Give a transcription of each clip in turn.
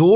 2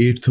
8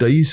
23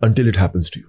until it happens to you,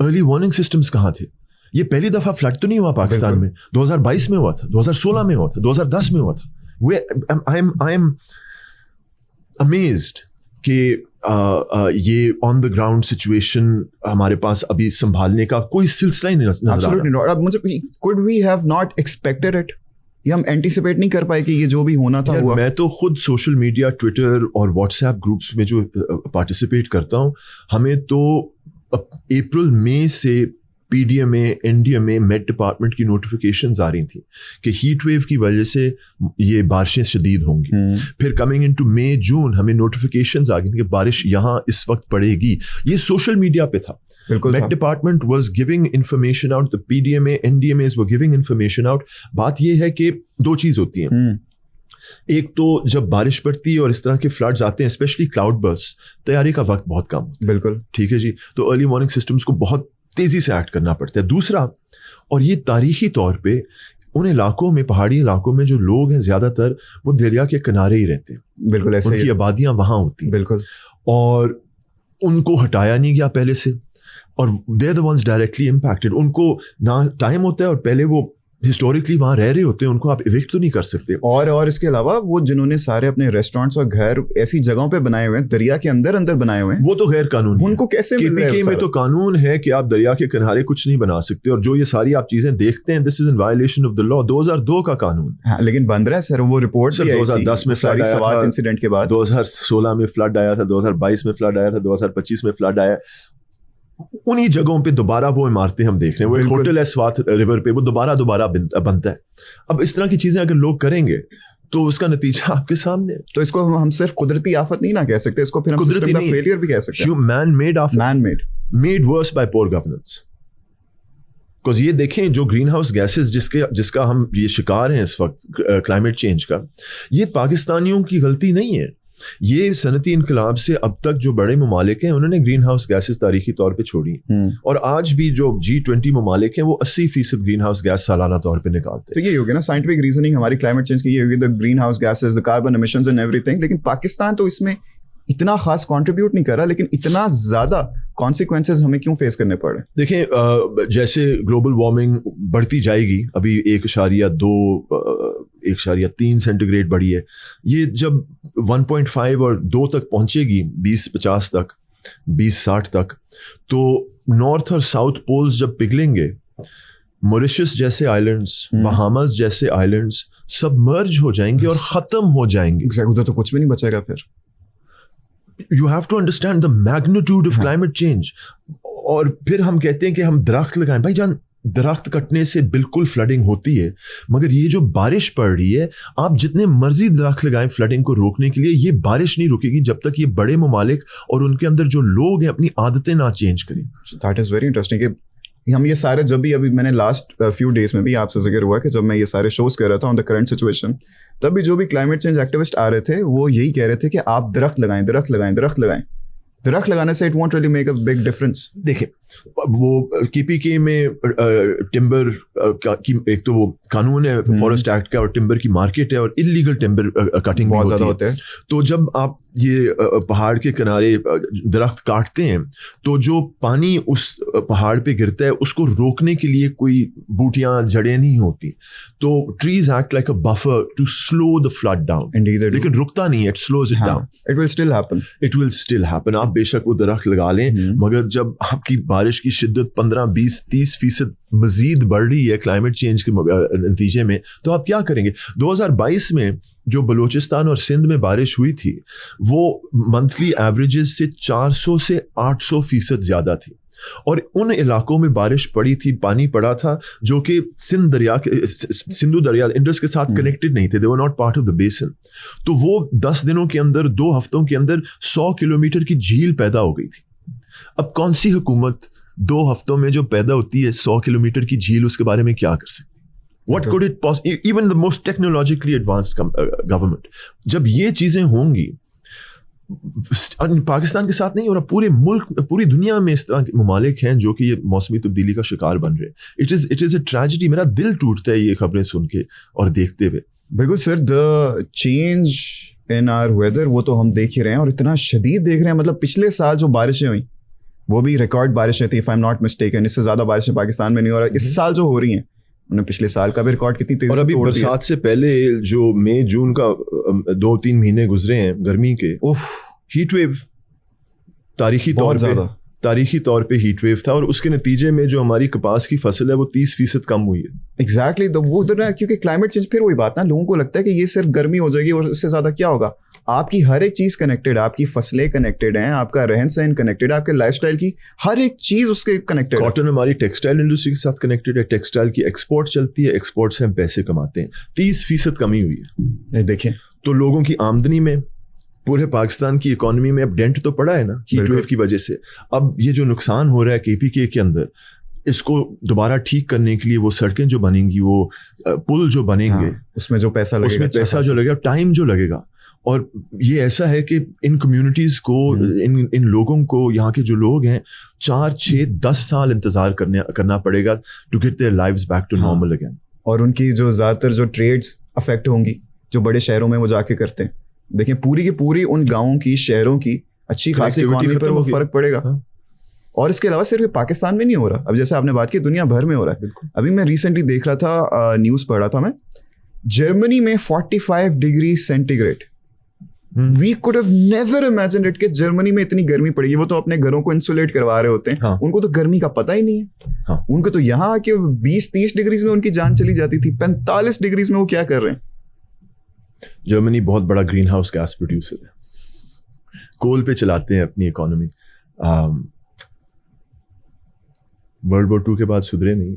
early warning systems کہاں تھے؟ یہ پہلی دفعہ فلڈ تو نہیں ہوا پاکستان میں, 2022 میں ہوا تھا, 2016 میں ہوا تھا, 2010 میں ہوا تھا. I am amazed کہ یہ آن دا گراؤنڈ سچویشن ہمارے پاس ابھی سنبھالنے کا کوئی سلسلہ ہی نہیں نظر آ رہا. اب مجھے could we have not expected it؟ یہ ہم اینٹیسپیٹ نہیں کر پائے کہ یہ جو بھی ہونا تھا ہوا. میں تو خود سوشل میڈیا, ٹویٹر اور واٹس ایپ گروپس میں جو پارٹیسپیٹ کرتا ہوں, ہمیں تو اپریل مئی سے پی D M A, N D M a, meat department کی نوٹیفیکیشنز آ رہی تھیں کہ ہیٹ ویو کی وجہ سے یہ بارشیں شدید ہوں گی. پھر کمنگ انٹو مئی جون ہمیں نوٹیفیکیشنز آ گئی تھیں کہ بارش یہاں اس وقت پڑے گی. یہ سوشل میڈیا پہ تھا. Met department was giving information out, P D M A, N D M As were giving information out. بات یہ ہے کہ دو چیز ہوتی ہیں. ایک تو جب بارش پڑتی ہے اور اس طرح کے فلڈز آتے ہیں, اسپیشلی کلاؤڈ برسٹ, تیاری کا وقت بہت کم ہوتا ہے. بالکل ٹھیک ہے جی. تو ارلی وارننگ سسٹمز کو بہت تیزی سے ایکٹ کرنا پڑتا ہے. دوسرا, اور یہ تاریخی طور پہ ان علاقوں میں, پہاڑی علاقوں میں جو لوگ ہیں زیادہ تر وہ دریا کے کنارے ہی رہتے ہیں. بالکل ایسے ان کی آبادیاں وہاں ہوتی ہیں. بالکل. اور ان کو ہٹایا نہیں گیا پہلے سے, اور they are the ones directly impacted. ان کو نہ ٹائم ہوتا ہے, اور پہلے وہ ہسٹوریکلی وہاں رہ رہے ہوتے ہیں, ان کو آپ ایوکٹ تو نہیں کر سکتے. اور اس کے علاوہ وہ جنہوں نے سارے اپنے ریسٹورینٹس اور گھر ایسی جگہوں پہ بنائے ہوئے ہیں, دریا کے اندر بنائے ہوئے ہیں, وہ تو غیر قانونی. ان کو کیسے مل رہا ہے؟ KPK میں تو قانون ہے کہ آپ دریا کے کنارے کچھ نہیں بنا سکتے, اور جو یہ ساری آپ چیزیں دیکھتے ہیں, دس از ان وائلیشن آف دا لا. 2002 کا قانون. ہاں لیکن بن رہا ہے سر. وہ رپورٹ 2010 میں فلڈ آیا تھا, انسیڈنٹ کے بعد 2016 میں فلڈ آیا تھا, 2022 میں فلڈ آیا تھا, 2025 میں فلڈ آیا. انہی جگہوں پہ دوبارہ وہ عمارتیں ہم دیکھ رہے ہیں. وہ ایک ہوٹل ہے سوات ریور پہ, وہ دوبارہ بنتا ہے. اب اس طرح کی چیزیں اگر لوگ کریں گے تو اس کا نتیجہ آپ کے سامنے. تو اس کو ہم صرف قدرتی آفت نہیں نہ کہہ سکتے, اس کو پھر ہم سسٹم کا فیلئر بھی کہہ سکتے ہیں. Man made made worse by poor governance. Because یہ دیکھیں جو گرین ہاؤس گیسز جس کا ہم یہ شکار ہیں اس وقت, کلائمیٹ چینج کا, یہ پاکستانیوں کی غلطی نہیں ہے. یہ صنعتی انقلاب سے اب تک جو بڑے ممالک ہیں انہوں نے گرین ہاؤس گیسز تاریخی طور پہ چھوڑی ہیں, اور آج بھی جو G20 ممالک ہیں وہ 80% گرین ہاؤس گیس سالانہ طور پہ نکالتے ہیں. تو یہ ہوگی نا سائنٹیفک ریزننگ ہماری کلائمیٹ چینج کی, یہ ہوگی the greenhouse gases, the carbon emissions and everything. لیکن پاکستان تو اس میں اتنا خاص کنٹریبیوٹ نہیں کر رہا, لیکن اتنا زیادہ کانسیکوینسز ہمیں کیوں فیس کرنے پڑ رہے ہیں؟ دیکھیں جیسے گلوبل وارمنگ بڑھتی جائے گی, ابھی 1.3 سینٹی گریڈ بڑھی ہے, یہ جب 1.5 اور 2 تک پہنچے گی 2050 تک, 2060 تک, تو نارتھ اور ساؤتھ پولز جب پگھلیں گے, موریشس جیسے آئلینڈس, بہاماز جیسے آئلینڈس سب مرج ہو جائیں گے اور ختم ہو جائیں گے. ادھر تو کچھ بھی نہیں بچے گا پھر. You have to understand the magnitude of climate change. اور پھر ہم کہتے ہیں کہ ہم درخت لگائیں. بھائی جان, درخت کٹنے سے بالکل فلڈنگ ہوتی ہے, مگر یہ جو بارش پڑ رہی ہے, آپ جتنے مرضی درخت لگائیں فلڈنگ کو روکنے کے لیے, یہ بارش نہیں رکے گی جب تک یہ بڑے ممالک اور ان کے اندر جو لوگ ہیں اپنی عادتیں نہ چینج کریں. That is very interesting کہ ہم یہ سارے جب بھی, ابھی میں نے لاسٹ فیو ڈیز میں بھی آپ سے ذکر ہوا کہ جب میں یہ سارے شوز کر رہا تھا آن دا کرنٹ سچویشن, تب بھی جو بھی کلائمیٹ چینج ایکٹیوسٹ آ رہے تھے وہ یہی کہہ رہے تھے کہ آپ درخت لگائیں, درخت لگائیں, درخت لگائیں. درخت لگانے سے it won't really make a big difference. دیکھیں وہ KPK میں ٹمبر کی ایک تو وہ قانون ہے فارسٹ ایکٹ کا, اور ٹمبر کی مارکیٹ ہے, اور انلیگل ٹمبر کٹنگ بہت زیادہ ہوتے ہیں. تو جب آپ یہ پہاڑ کے کنارے درخت کاٹتے ہیں تو جو پانی اس پہاڑ پہ گرتا ہے اس کو روکنے کے لیے کوئی بوٹیاں جڑیں نہیں ہوتی. تو trees act like a buffer to slow the flood down, لیکن رکتا نہیں ہے, it slows it down. It will still happen, it will still happen. آپ بے شک وہ درخت لگا لیں, مگر جب آپ کی بارش کی شدت 15-20-30% مزید بڑھ رہی ہے کلائمیٹ چینج کے نتیجے میں, تو آپ کیا کریں گے؟ 2022 میں جو بلوچستان اور سندھ میں بارش ہوئی تھی وہ منتھلی ایوریجز سے 400 سے 800% زیادہ تھی, اور ان علاقوں میں بارش پڑی تھی, پانی پڑا تھا جو کہ سندھو دریا انڈس کے ساتھ کنیکٹڈ نہیں تھے, they were not part of the basin. تو وہ 10 دنوں کے اندر, 2 ہفتوں کے اندر 100 کلومیٹر کی جھیل پیدا ہو گئی تھی. اب کون سی حکومت 2 ہفتوں میں جو پیدا ہوتی ہے 100 کلومیٹر کی جھیل, اس کے بارے میں کیا کر سکتی؟ What could it possibly, even the most technologically advanced government, جب یہ چیزیں ہوں گی, پاکستان کے ساتھ نہیں ہو رہا, پورے ملک, پوری دنیا میں اس طرح کے ممالک ہیں جو کہ یہ موسمی تبدیلی کا شکار بن رہے ہیں. It is a tragedy. میرا دل ٹوٹتا ہے یہ خبریں سن کے اور دیکھتے ہوئے. بالکل سر, the change in our weather وہ تو ہم دیکھ ہی رہے ہیں, اور اتنا شدید دیکھ رہے ہیں. مطلب پچھلے سال جو بارشیں ہوئیں وہ بھی ریکارڈ بارشیں تھیں, if I'm not mistaken. اس سے زیادہ بارشیں پاکستان میں نہیں ہو رہا. اس سال جو ہو رہی ہیں انہوں نے پچھلے سال کا بھی ریکارڈ کتنی تیزی سے اور ابھی توڑ دیا. برسات سے پہلے جو مئی جون کا 2-3 مہینے گزرے ہیں گرمی کے, ہیٹ ویو تاریخی طور پہ ہیٹ ویو تھا, اور اس کے نتیجے میں جو ہماری کپاس کی فصل ہے وہ 30% کم ہوئی ہے. ایگزیکٹلی, وہ کیونکہ کلائمیٹ چینج, پھر وہی بات نا, لوگوں کو لگتا ہے کہ یہ صرف گرمی ہو جائے گی اور اس سے زیادہ کیا ہوگا. آپ کی ہر ایک چیز کنیکٹڈ ہے, آپ کی فصلیں کنیکٹڈ ہیں, آپ کا رہن سہن کنیکٹڈ ہے, آپ کے لائف اسٹائل کی ہر ایک چیز اس کے کنیکٹڈ ہے. کاٹن ہماری ٹیکسٹائل انڈسٹری کے ساتھ کنیکٹڈ ہے, ٹیکسٹائل کی ایکسپورٹ چلتی ہے, ایکسپورٹ سے ہم پیسے کماتے ہیں. 30% کمی ہوئی ہے. دیکھیں تو لوگوں کی آمدنی میں, پورے پاکستان کی اکانومی میں اب ڈینٹ تو پڑا ہے نا ہیٹ ویو کی وجہ سے. اب یہ جو نقصان ہو رہا ہے KPK کے اندر, اس کو دوبارہ ٹھیک کرنے کے لیے وہ سڑکیں جو بنیں گی, وہ پل جو بنیں گے, اس میں جو پیسہ لگے گا, اس میں پیسہ جو لگے گا, ٹائم جو لگے گا. اور یہ ایسا ہے کہ ان کمیونٹیز کو, ان لوگوں کو, یہاں کے جو لوگ ہیں 4-6-10 سال انتظار کرنا پڑے گا to get their lives back to normal again. اور ان کی جو زیادہ تر جو ٹریڈز افیکٹ ہوں گی, جو بڑے شہروں میں وہ جا کے کرتے ہیں. دیکھیں پوری کی پوری ان گاؤں کی, شہروں کی اچھی خاصی اکانومی پر وہ فرق پڑے گا. اور اس کے علاوہ صرف پاکستان میں نہیں ہو رہا, اب جیسے آپ نے بات کی دنیا بھر میں ہو رہا ہے. ابھی میں ریسنٹلی دیکھ رہا تھا, نیوز پڑھ رہا تھا میں, جرمنی میں 45 degree centigrade. We could have never imagined it کہ جرمنی میں اتنی گرمی پڑے گی. وہ تو اپنے گھروں کو انسولیٹ کروا رہے ہوتے ہیں, ان کو تو گرمی کا پتہ ہی نہیں ہے. ان کو تو یہاں آ کے 20-30 ڈگریز میں ان کی جان چلی جاتی تھی, 45 ڈگریز میں وہ کیا کر رہے ہیں. جرمنی بہت بڑا گرین ہاؤس گیس پروڈیوسر ہے, کول پہ چلاتے ہیں اپنی اکانومی. ورلڈ وار 2 کے بعد سدھرے نہیں,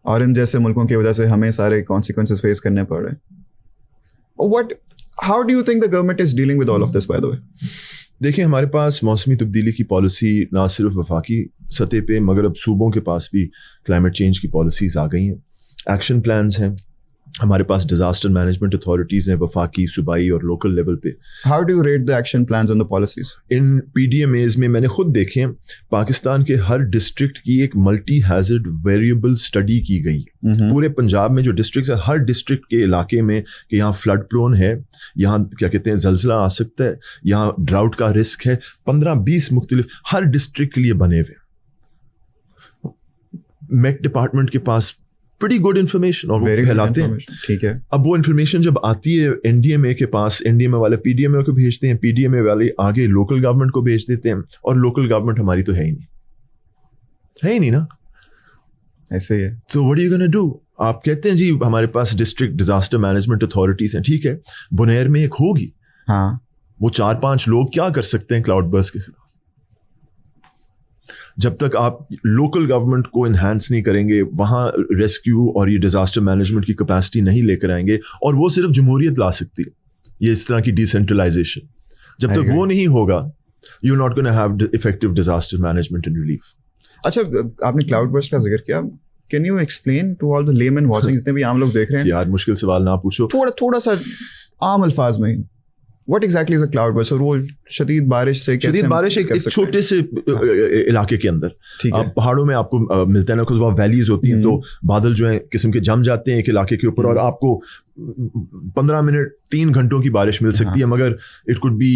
اور ان جیسے ملکوں کی وجہ سے ہمیں سارے کانسیکوینسز فیس کرنے پڑ رہے ہیں. How do you think the government is dealing with all of this, by the way? دیکھیں ہمارے پاس موسمی تبدیلی کی پالیسی نہ صرف وفاقی سطح پہ مگر اب صوبوں کے پاس بھی کلائمیٹ چینج کی پالیسیز آ گئی ہیں, ایکشن پلانز ہیں. ہمارے پاس ڈیزاسٹر مینجمنٹ اتھارٹیز ہیں وفاقی, صوبائی اور لوکل لیول پہ. How do you rate the action plans and the policies? In PDMAs میں نے خود دیکھے, پاکستان کے ہر ڈسٹرکٹ کی ایک ملٹی ہیزرڈ ویریبل اسٹڈی کی گئی. پورے پنجاب میں جو ڈسٹرکٹس ہیں, ہر ڈسٹرکٹ کے علاقے میں کہ یہاں فلڈ پرون ہے, یہاں کیا کہتے ہیں زلزلہ آ سکتا ہے, یہاں ڈراؤٹ کا رسک ہے, 15-20 مختلف ہر ڈسٹرکٹ کے لیے بنے ہوئے. میٹ ڈپارٹمنٹ کے پاس pretty good information اور وہ پھیلاتے ہیں. ٹھیک ہے, اب وہ انفارمیشن جب آتی ہے NDMA کے پاس, NDMA والے PDMA کو بھیجتے ہیں, PDMA والے آگے لوکل گورنمنٹ کو بھیج دیتے ہیں, اور لوکل گورنمنٹ ہماری تو ہے ہی نہیں نا, ایسے ہی ہے. تو what are you gonna do? آپ کہتے ہیں جی ہمارے پاس ڈسٹرکٹ ڈیزاسٹر مینجمنٹ اتھارٹیز ہیں, ٹھیک ہے, بنیر میں ایک ہوگی, ہاں, وہ 4-5 لوگ کیا کر سکتے ہیں کلاؤڈ برسٹ کے خلاف. جب تک آپ لوکل گورنمنٹ کو انہینس نہیں کریں گے, وہاں ریسکیو اور یہ ڈیزاسٹر مینجمنٹ کی کیپیسٹی نہیں لے کر آئیں گے, اور وہ صرف جمہوریت لا سکتی ہے, یہ اس طرح کی ڈیسینٹرلائزیشن, جب تک وہ نہیں ہوگا you not gonna have effective disaster management and relief. اچھا, آپ نے کلاؤڈ برسٹ کا ذکر کیا, can you explain to all the layman watching, جتنے بھی عام لوگ دیکھ رہے ہیں. یار مشکل سوال نہ پوچھو, تھوڑا سا عام الفاظ میں, what exactly is a cloud burst, اور وہ شدید بارش سے شدید بارش ایک چھوٹے سے علاقے کے اندر, پہاڑوں میں آپ کو ملتا ہے نا, وہاں ویلیز ہوتی ہیں, تو بادل جو ہیں قسم کے جم جاتے ہیں ایک علاقے کے اوپر, اور آپ کو 15 منٹ 3 گھنٹوں کی بارش مل سکتی ہے, مگر اٹ کوڈ بی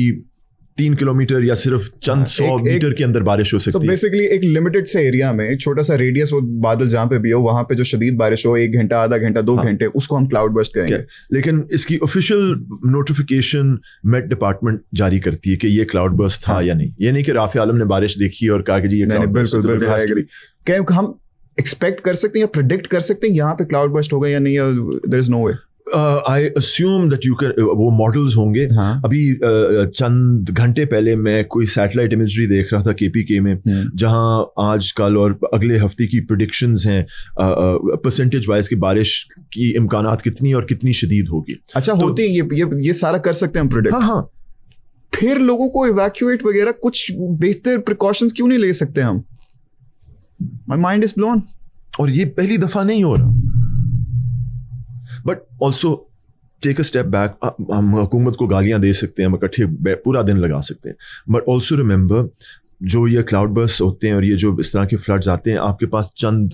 3 کلومیٹر یا صرف چند 100 میٹر کے اندر بارش ہو سکتی ہے. تو بیسیکلی ایک لمیٹڈ سے ایریا میں چھوٹا سا ریڈیس ہو, بادل جہاں پہ بھی ہو, وہاں پہ جو شدید بارش ہو, 1 گھنٹہ, آدھا گھنٹہ, 2 گھنٹے, اس کو ہم کلاؤڈ برسٹ کہیں گے. لیکن اس کی آفیشیل نوٹیفیکیشن میٹ ڈپارٹمنٹ جاری کرتی ہے کہ یہ کلاؤڈ برسٹ تھا یا نہیں. یہ نہیں کہ رافع عالم نے بارش دیکھی اور کہا کہ جی یہ کلاؤڈ برسٹ. بالکل, ہم ایکسپیکٹ کر سکتے ہیں یا پریڈکٹ کر سکتے ہیں یہاں پہ کلاؤڈ برسٹ ہوگا یا نہیں, دیر is know way. I assume that you can, وہ ماڈلز ہوں گے. ابھی چند گھنٹے پہلے میں کوئی سیٹلائٹ امیجری دیکھ رہا تھا KPK میں, جہاں آج کل اور اگلے ہفتے کی پریڈکشنز ہیں پرسنٹیج وائز کی بارش کی امکانات کتنی اور کتنی شدید ہوگی. اچھا, ہوتی ہیں یہ سارا کر سکتے ہیں ہم پریڈکٹ. ہاں, پھر لوگوں کو ایویکویٹ وغیرہ کچھ بہتر پریکاشنز کیوں نہیں لے سکتے ہم؟ My mind is blown. اور یہ پہلی دفعہ نہیں ہو رہا. But also take a step back. ہم حکومت کو گالیاں دے سکتے ہیں, ہم اکٹھے پورا دن لگا سکتے ہیں, بٹ آلسو ریممبر جو یہ کلاؤڈ برسٹ ہوتے ہیں اور یہ جو اس طرح کے فلڈز آتے ہیں, آپ کے پاس چند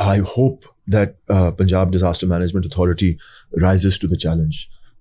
I hope that Punjab Disaster Management Authority rises to the challenge.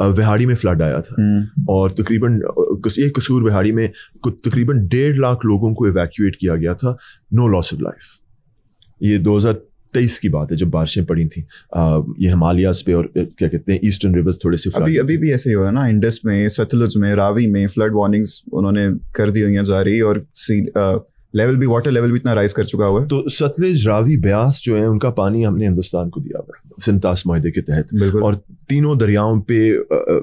Vehari میں فلڈ آیا تھا اور تقریباً ایک قصور وہاڑی میں تقریباً 1.5 لاکھ لوگوں کو ایویکویٹ کیا گیا تھا, نو لاس آف لائف. یہ 2023 کی بات ہے جب بارشیں پڑی تھیں یہ ہمالیاز پہ, اور کیا کہتے ہیں ایسٹرن ریورز تھوڑے سے. ابھی بھی ایسے ہی ہو رہا ہے نا, انڈس میں, ستلج میں, راوی میں فلڈ وارننگز انہوں نے کر دی ہوئی ہیں جاری, اور لیول بھی, واٹر لیول بھی اتنا رائز کر چکا ہوا ہے. تو ستلج, راوی, بیاس جو ہیں ان کا پانی ہم نے ہندوستان کو دیا ہوا ہے سنتاس معاہدے کے تحت, اور تینوں دریاؤں پہ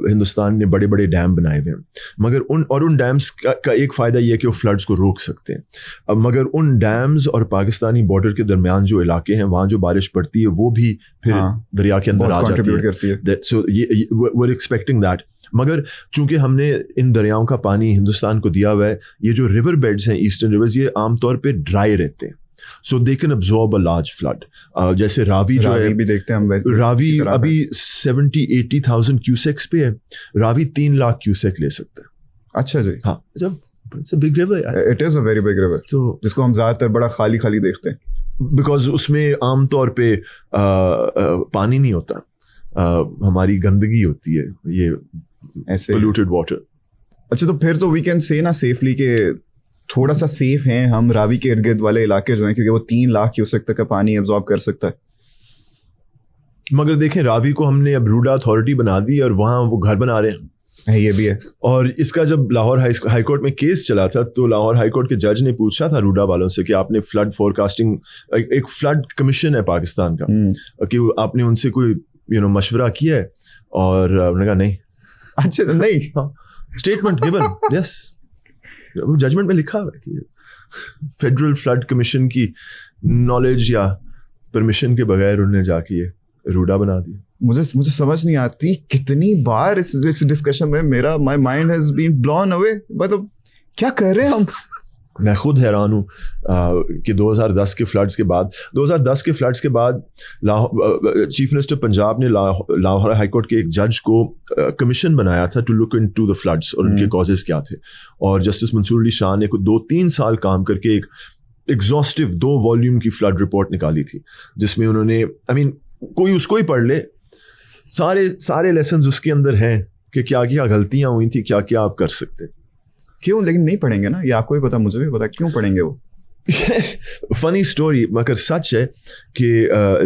ہندوستان نے بڑے بڑے ڈیم بنائے ہوئے ہیں. مگر ان ڈیمز کا ایک فائدہ یہ ہے کہ وہ فلڈز کو روک سکتے ہیں. مگر ان ڈیمز اور پاکستانی بارڈر کے درمیان جو علاقے ہیں وہاں جو بارش پڑتی ہے وہ بھی پھر دریا کے اندر آ جاتی ہے. سو we're expecting that. مگر چونکہ ہم نے ان دریاؤں کا پانی ہندوستان کو دیا ہوا ہے, یہ جو ریور بیڈز ہیں ایسٹرن ریورز یہ عام طور پہ ڈرائی رہتے ہیں, so they can absorb a large flood. جیسے راوی جو ہے, بھی دیکھتے ہیں ہم, راوی ابھی 70,000-80,000 کیوسیکس پہ ہے, راوی 3 لاکھ کیوسیک لے سکتا ہے. اچھا جی, ہاں, جب it's a big river, it is a very big river, تو جس کو ہم زیادہ تر بڑا خالی خالی دیکھتے ہیں, بیکاز اس میں عام طور پہ پانی نہیں ہوتا, ہماری گندگی ہوتی ہے, یہ ایسے polluted water. اچھا, تو پھر تو وی کین سے نا سیفلی کہ تھوڑا سا سیف ہیں ہم راوی کے ارد گرد والے علاقے جو ہیں, کیونکہ وہ 3 لاکھ کیوسیک تک کا پانی ایبزارب کر سکتا ہے. مگر دیکھیں راوی کو ہم نے اب روڈا اتھارٹی بنا دی اور وہاں وہ گھر بنا رہے ہیں, یہ بھی ہے. اور اس کا جب لاہور ہائی کورٹ میں کیس چلا تھا تو لاہور ہائی کورٹ کے جج نے پوچھا تھا روڈا والوں سے کہ آپ نے فلڈ فورکاسٹنگ, ایک فلڈ کمیشن ہے پاکستان کا, کہ آپ نے ان سے کوئی مشورہ کیا ہے, اور انہوں نے کہا نہیں. اچھا, نہیں, اسٹیٹمنٹ گیون, یس, ججمنٹ میں لکھا ہوا ہے کہ فیڈرل فلڈ کمیشن کی نالج یا پرمیشن کے بغیر انہوں نے جا کے یہ روڈا بنا دیا. مجھے سمجھ نہیں آتی کتنی بار اس ڈسکشن میں میرا my mind has been blown away. مطلب کیا کر رہے ہیں ہم؟ میں خود حیران ہوں کہ 2010 کے فلڈس کے بعد چیف منسٹر پنجاب نے لاہور ہائی کورٹ کے ایک جج کو کمیشن بنایا تھا to look into the floods اور ان کے کازز کیا تھے, اور جسٹس منصور علی شاہ نے 2-3 سال کام کر کے ایک ایگزاسٹو 2 والیوم کی فلڈ رپورٹ نکالی تھی, جس میں انہوں نے کوئی اس کو ہی پڑھ لے, سارے لیسنز اس کے اندر ہیں کہ کیا کیا غلطیاں ہوئی تھیں, کیا کیا آپ کر سکتے. کیوں لیکن نہیں پڑھیں گے نا, یہ آپ کو بھی پتا, مجھے بھی پتا, کیوں پڑھیں گے وہ. فنی اسٹوری, مگر سچ ہے کہ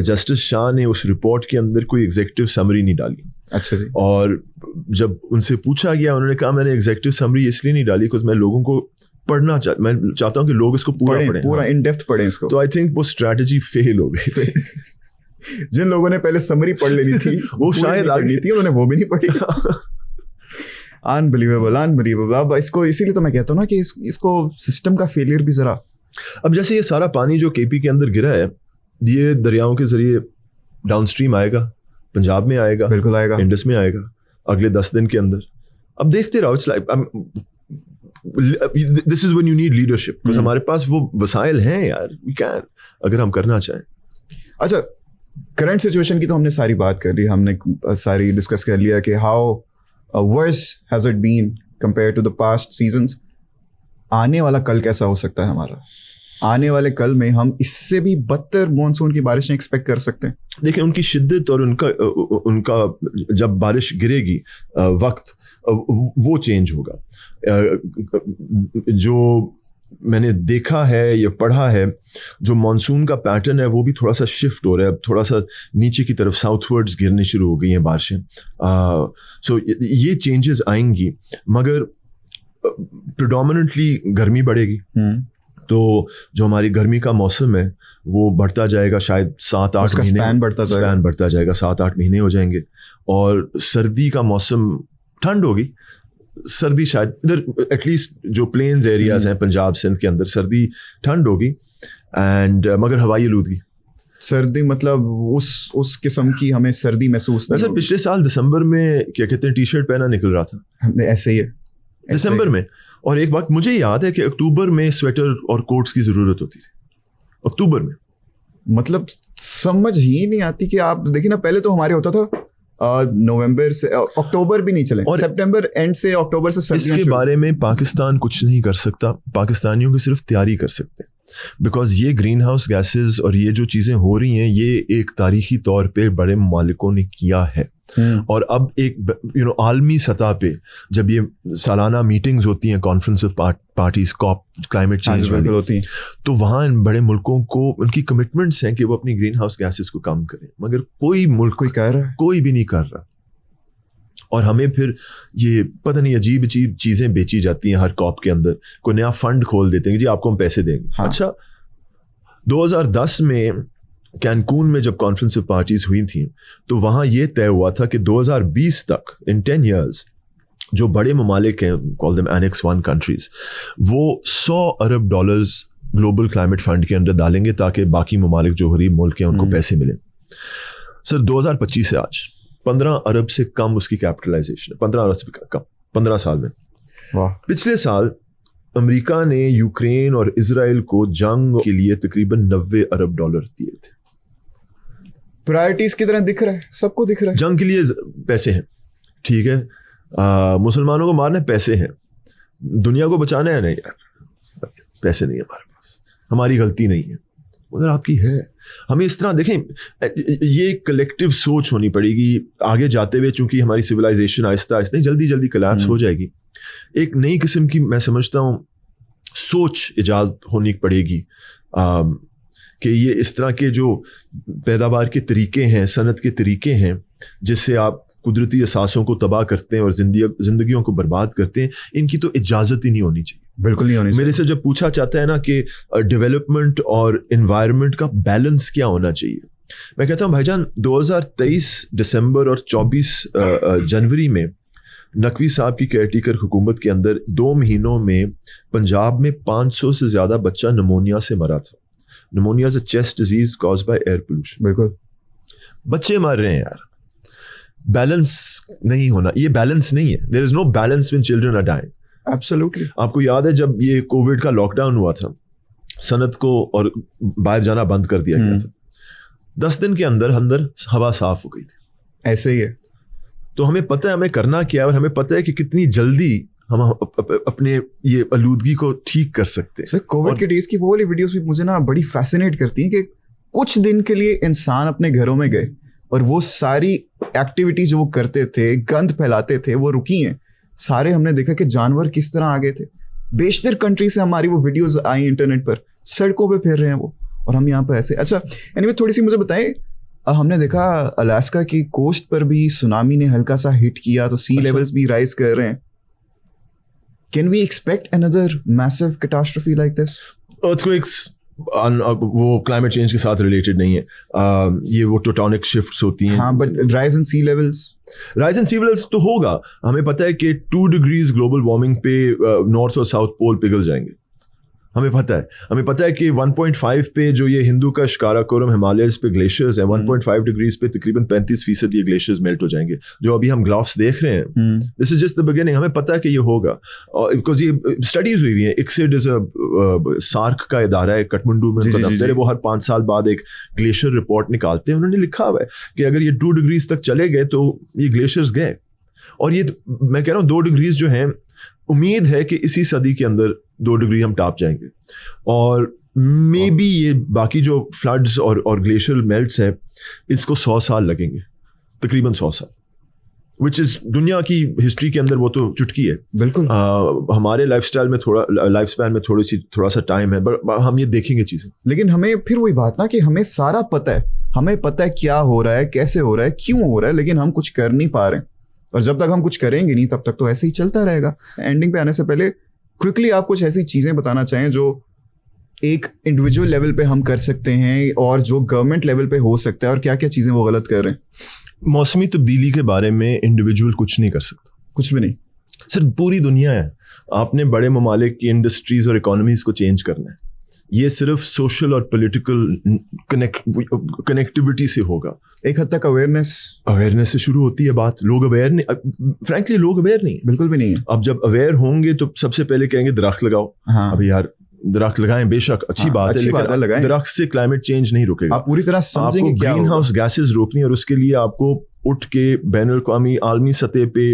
جسٹس شاہ نے اس رپورٹ کے اندر کوئی ایگزیکٹو سمری نہیں ڈالی. اچھا جی. اور جب ان سے پوچھا گیا انہوں نے کہا میں نے ایگزیکٹو سمری اس لیے نہیں ڈالی بیکاز میں لوگوں کو پڑھنا میں چاہتا ہوں کہ لوگ اس کو پڑھیں, پورا ان ڈیپتھ پڑھیں اس کو. تو آئی تھنک وہ اسٹریٹجی فیل ہو گئی تھی. جن لوگوں نے پہلے سمری پڑھ لینی تھی وہ شاید پڑھنی تھی, انہوں نے وہ بھی نہیں پڑھی. انبلیویبل. اب اس کو اسی لیے تو میں کہتا ہوں نا کہ اس کو سسٹم کا فیلئر بھی ذرا. اب جیسے یہ سارا پانی جو کے پی کے اندر گرا ہے یہ دریاؤں کے ذریعے ڈاؤن اسٹریم آئے گا, پنجاب میں آئے گا, بالکل آئے گا, انڈس میں آئے گا اگلے 10 دن کے اندر. اب دیکھتے رہو, this is when you need leadership, because ہمارے پاس وہ وسائل ہیں یار, وی کین, اگر ہم کرنا چاہیں. اچھا, کرنٹ سچویشن کی تو ہم نے ساری بات کر لی, ہم نے ساری ڈسکس کر لیا کہ how worse has it been compare to the past seasons. آنے والا کل کیسا ہو سکتا ہے ہمارا؟ آنے والے کل میں ہم اس سے بھی بدتر مانسون کی بارشیں ایکسپیکٹ کر سکتے ہیں. دیکھیں ان کی شدت اور ان کا جب بارش گرے گی وقت وہ چینج ہوگا. جو میں نے دیکھا ہے یا پڑھا ہے, جو مانسون کا پیٹرن ہے وہ بھی تھوڑا سا شفٹ ہو رہا ہے, اب تھوڑا سا نیچے کی طرف ساؤتھ ورڈز گرنے شروع ہو گئی ہیں بارشیں. سو یہ چینجز آئیں گی, مگر پریڈومیننٹلی گرمی بڑھے گی. تو جو ہماری گرمی کا موسم ہے وہ بڑھتا جائے گا, شاید 7-8 مہینے اسپین بڑھتا جائے گا, 7-8 مہینے ہو جائیں گے. اور سردی کا موسم, ٹھنڈ ہوگی, سردی شاید ادھر ایٹ لیسٹ جو پلینز ایریاز ہیں پنجاب سندھ کے اندر سردی ٹھنڈ ہوگی, اینڈ مگر ہوائی آلودگی. سردی مطلب اس قسم کی ہمیں سردی محسوس نہیں. سر پچھلے سال دسمبر میں کیا کہتے ہیں ٹی شرٹ پہنا نکل رہا تھا, ایسے ہی ہے دسمبر میں. اور ایک وقت مجھے یاد ہے کہ اکتوبر میں سویٹر اور کوٹس کی ضرورت ہوتی تھی, اکتوبر میں. مطلب سمجھ ہی نہیں آتی کہ آپ دیکھیں نا, پہلے تو ہمارے ہوتا تھا نومبر سے اکتوبر بھی نہیں چلے, اور سپٹمبر اینڈ سے اکتوبر سے. اس کے بارے میں پاکستان کچھ نہیں کر سکتا, پاکستانیوں کی صرف تیاری کر سکتے ہیں, بیکاز یہ گرین ہاؤس گیسز اور یہ جو چیزیں ہو رہی ہیں یہ ایک تاریخی طور پہ بڑے ممالکوں نے کیا ہے. اور اب ایک عالمی سطح پہ جب یہ سالانہ میٹنگز ہوتی ہیں Conference of Parties COP climate change والی ہوتی ہیں, تو وہاں ان بڑے ملکوں کو ان کی کمٹمنٹس ہیں کہ وہ اپنی گرین ہاؤس گیسز کو کم کریں, مگر کوئی ملک کوئی بھی نہیں کر رہا. اور ہمیں پھر یہ پتہ نہیں عجیب چیزیں بیچی جاتی ہیں ہر کاپ کے اندر. کوئی نیا فنڈ کھول دیتے ہیں کہ جی آپ کو ہم پیسے دیں گے. اچھا 2010 میں کینکون میں جب کانفرنس آف پارٹیز ہوئی تھیں تو وہاں یہ طے ہوا تھا کہ 2020 تک ان 10 ایئرز جو بڑے ممالک ہیں کال دیم اینیکس 1 کنٹریز وہ $100 ارب گلوبل کلائمیٹ فنڈ کے اندر ڈالیں گے تاکہ باقی ممالک جو غریب ملک ہیں ان کو پیسے ملیں. سر 2025 سے آج 15 ارب سے کم اس کی کیپٹلائزیشن ہے, 15 ارب سے کم 15 سال میں. پچھلے سال امریکہ نے یوکرین اور اسرائیل کو جنگ کے لیے تقریباً $90 ارب دیے تھے. پرائرٹیز کی طرح دکھ رہا ہے, سب کو دکھ رہا ہے. جنگ کے لیے پیسے ہیں, ٹھیک ہے, مسلمانوں کو مارنا پیسے ہیں, دنیا کو بچانا ہے نہیں یار پیسے نہیں ہے ہمارے پاس, ہماری غلطی نہیں ہے, مگر آپ کی ہے. ہمیں اس طرح دیکھیں یہ کلیکٹیو سوچ ہونی پڑے گی آگے جاتے ہوئے, چونکہ ہماری سویلائزیشن آہستہ آہستہ جلدی کلیپس ہو جائے گی. ایک نئی قسم کی میں سمجھتا ہوں سوچ ایجاد ہونی پڑے گی کہ یہ اس طرح کے جو پیداوار کے طریقے ہیں, صنعت کے طریقے ہیں جس سے آپ قدرتی اثاثوں کو تباہ کرتے ہیں اور زندگیوں کو برباد کرتے ہیں, ان کی تو اجازت ہی نہیں ہونی چاہیے. بالکل نہیں ہونی چاہیے. میرے سے جب پوچھا جاتا ہے نا کہ ڈیولپمنٹ اور انوائرمنٹ کا بیلنس کیا ہونا چاہیے, میں کہتا ہوں بھائی جان 2023 دسمبر اور 24 جنوری میں نقوی صاحب کی کیئرٹیکر حکومت کے اندر 2 مہینوں میں پنجاب میں 500 سے زیادہ بچہ نمونیا سے مرا تھا. Pneumonia is a chest disease cause by air pollution. بالکل بچے مر رہے ہیں یار, بیلنس نہیں ہونا, یہ بیلنس نہیں ہے. There is no balance when children are dying. Absolutely. آپ کو یاد ہے جب یہ کووڈ کا لاک ڈاؤن ہوا تھا, صنعت کو اور باہر جانا بند کر دیا گیا تھا, 10 دن کے اندر ہوا صاف ہو گئی تھی. ایسے ہی ہے. تو ہمیں پتہ ہے ہمیں کرنا کیا ہے, اور ہمیں پتہ ہے کہ کتنی جلدی ہم اپنے یہ آلودگی کو ٹھیک کر سکتے ہیں. سر کووڈ کے ڈیز کی وہ والی ویڈیوز بھی مجھے نا بڑی فیسینیٹ کرتی ہیں کہ کچھ دن کے لیے انسان اپنے گھروں میں گئے اور وہ ساری ایکٹیویٹیز جو وہ کرتے تھے, گند پھیلاتے تھے, وہ رکی ہیں سارے. ہم نے دیکھا کہ جانور کس طرح آگے تھے. بیشتر کنٹری سے ہماری وہ ویڈیوز آئی انٹرنیٹ پر, سڑکوں پہ پھر رہے ہیں وہ, اور ہم یہاں پہ ایسے. اچھا اینی تھوڑی سی مجھے بتائیں, ہم نے دیکھا الاسکا کی کوسٹ پر بھی سونامی نے ہلکا سا ہٹ کیا تو سی لیولز بھی رائز کر رہے ہیں. Can we expect another massive catastrophe like this? Earthquakes وہ کلائمیٹ چینج کے ساتھ ریلیٹڈ نہیں ہے, یہ وہ ٹیکٹونک شفٹس ہوتی ہیں. ہاں but rise in sea levels تو ہوگا. ہمیں پتہ ہے کہ 2 ڈگریز گلوبل وارمنگ پہ نارتھ اور ساؤتھ پول پگھل جائیں گے. ہمیں پتہ ہے کہ 1.5 پہ جو یہ ہندو کا شکارا کورم ہمالیز پہ گلیشیئرز ہیں, 1.5 ڈگریز پہ تقریباً 35% یہ گلیشیئرز میلٹ ہو جائیں گے. جو ابھی ہم گرافس دیکھ رہے ہیں, دس از جسٹ دا بگننگ. ہمیں پتہ ہے کہ یہ ہوگا بیکاز یہ اسٹڈیز ہوئی ہیں. ایکسیڈ از اے سارک کا ادارہ ہے کٹمنڈو میں, ان کا دفتر ہے. وہ ہر 5 سال بعد ایک گلیشیئر رپورٹ نکالتے ہیں. انہوں نے لکھا ہوا ہے کہ اگر یہ 2 ڈگریز تک چلے گئے تو یہ گلیشیئرز گئے. اور یہ میں کہہ رہا ہوں 2 ڈگریز جو ہیں, امید ہے کہ اسی صدی کے اندر 2 ڈگری ہم ٹاپ جائیں گے. اور مے بی یہ باقی جو فلڈز اور گلیشیئر میلٹس ہیں اس کو 100 سال لگیں گے, تقریباً 100 سال, وچ از دنیا کی ہسٹری کے اندر وہ تو چٹکی ہے. بالکل. ہمارے لائف اسٹائل میں لائف اسپین میں تھوڑا سا ٹائم ہے, ہم یہ دیکھیں گے چیزیں. لیکن ہمیں پھر وہی بات نا کہ ہمیں سارا پتہ ہے, ہمیں پتہ ہے کیا ہو رہا ہے, کیسے ہو رہا ہے, کیوں ہو رہا ہے, لیکن ہم کچھ کر نہیں پا رہے ہیں. اور جب تک ہم کچھ کریں گے نہیں تب تک تو ایسے ہی چلتا رہے گا. اینڈنگ پہ آنے سے پہلے کوئکلی آپ کچھ ایسی چیزیں بتانا چاہیں جو ایک انڈیویجول لیول پہ ہم کر سکتے ہیں اور جو گورنمنٹ لیول پہ ہو سکتا ہے, اور کیا کیا چیزیں وہ غلط کر رہے ہیں. موسمی تبدیلی کے بارے میں انڈیویجول کچھ نہیں کر سکتا, کچھ بھی نہیں. سر پوری دنیا ہے, آپ نے بڑے ممالک کی انڈسٹریز اور اکانومیز کو چینج کرنا ہے. یہ صرف سوشل اور پولیٹیکل کنیکٹیوٹی سے ہوگا. ایک حد تک اویئرنیس سے شروع ہوتی ہے بات. لوگ اویئر نہیں, فرینکلی لوگ اویئر نہیں, بالکل بھی نہیں ہے. اب جب اویئر ہوں گے تو سب سے پہلے کہیں گے درخت لگاؤ. ابھی یار درخت لگائیں, بے شک اچھی بات ہے, لیکن درخت سے کلائمیٹ چینج نہیں رکے گا. آپ پوری طرح سمجھیں گے گرین ہاؤس گیسز روکنی, اور اس کے لیے آپ کو اٹھ کے بین الاقوامی عالمی سطح پہ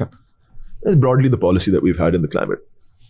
That's broadly the policy that we've had in the climate.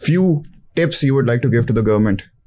few tips you would like to give to the government